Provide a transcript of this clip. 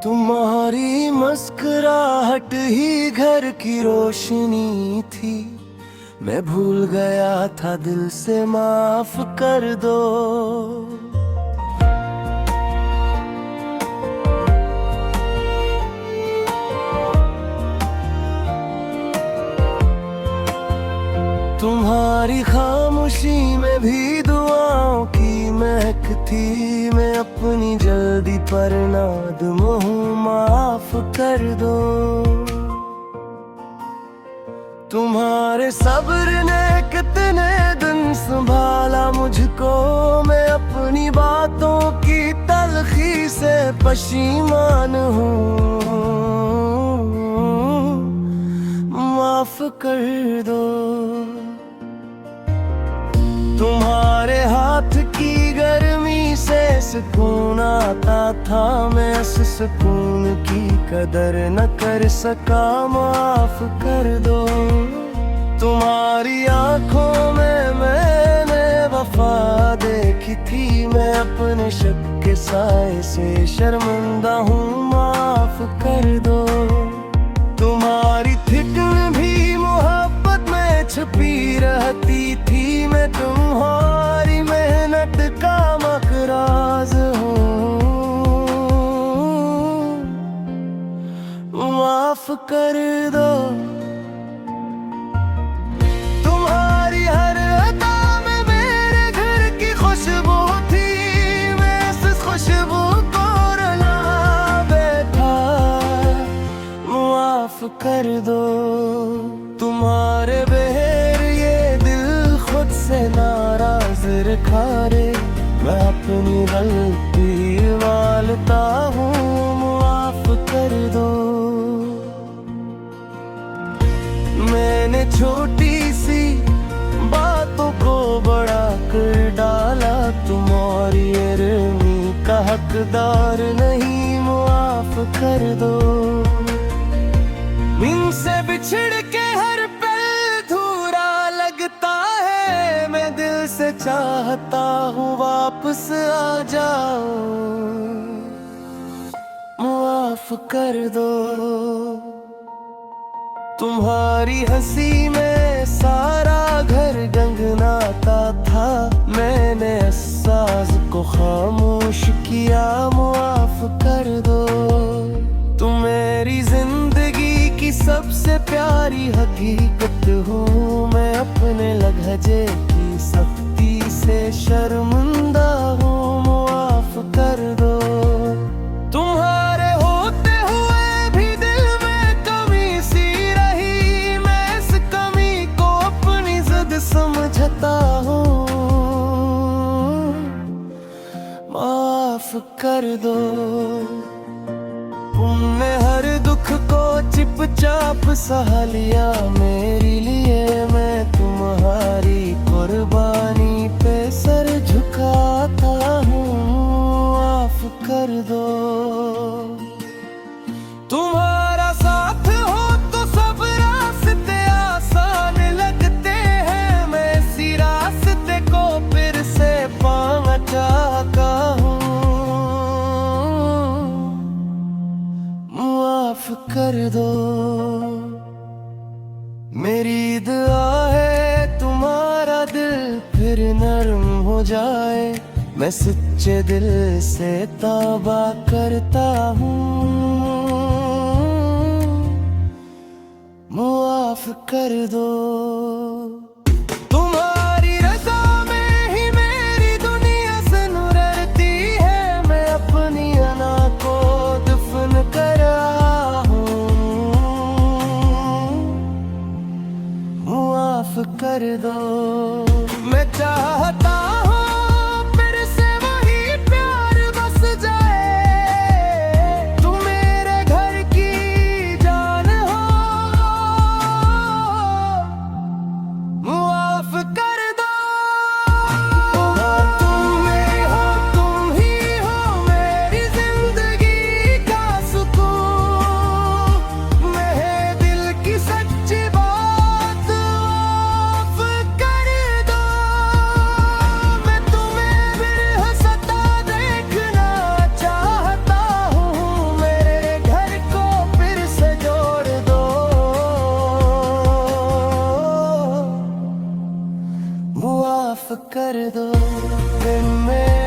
तुम्हारी मुस्कुराहट ही घर की रोशनी थी। मैं भूल गया था, दिल से माफ कर दो। तुम्हारी खामोशी में भी दुआओं की महक थी। मैं अपनी जल्दी पर नादम हूँ, माफ कर दो। तुम्हारे सब्र ने कितने दिन संभाला मुझको। मैं अपनी बातों की तलखी से पशीमान हूँ, माफ कर दो। तुम्हारे हाथ की गर्मी से सुकून आता था। मैं उस सुकून की कदर न कर सका, माफ कर दो। तुम्हारी आंखों में मैंने वफा देखी थी। मैं अपने शक के साए से शर्मिंदा हूँ, माफ कर दो। तुम्हारी थिकन भी मोहब्बत में छुपी रहती थी। मैं तुम्हारी मेहनत का मकराज हूँ, माफ कर दो। तुम्हारी हर अदा में मेरे घर की खुशबू थी। मैं इस खुशबू को रुला बैठा, माफ कर दो। तुम्हारे बहर ये दिल खुद से नाराज रखा रे। मैं अपनी गलती मानता हूँ, माफ कर दो। मैंने छोटी सी बातों को बड़ा कर डाला। तुम्हारी रहमी का हकदार नहीं, माफ कर दो। इनसे बिछड़ के हर पल धूरा लगता है। मैं दिल से चाहता हूँ वापस आ जाओ, माफ कर दो। तुम्हारी हंसी में सारा घर गंगनाता था। मैंने एहसास को खामोश किया, माफ कर दो। तुम मेरी जिंदगी की सबसे प्यारी हकीकत हो। मैं अपने लहजे की सख्ती से शर्मिंदा हूँ, माफ कर दो। तुम्हारे होते हुए भी दिल में कमी सी रही। मैं इस कमी को अपनी जिद समझता हूँ, माफ कर दो। तुमने हर दुख को चुपचाप सहा लिया मेरे लिए। मैं तुम्हारी कुर्बानी पे सर झुकाता हूँ, माफ कर दो। तुम्हारा साथ हो तो सब रास्ते आसान लगते हैं। मैं इसी रास्ते को फिर से पाना चाहता हूँ, माफ कर दो। मेरी दुआ है तुम्हारा दिल फिर नरम हो जाए। मैं सच्चे दिल से तौबा करता हूँ, माफ कर दो। तुम्हारी रज़ा में ही मेरी दुनिया सनरती है। मैं अपनी अना को दफन कर रहा हूँ, माफ कर दो। मैं चाहता हूँ फिर से वही प्यार बस जाए। तू मेरे घर की जान हो, माफ कर दो। तुम मेरी हो, तुम ही हो मेरी जिंदगी का सुकून। मेरे दिल की सच्ची बात माफ कर दो। दिन में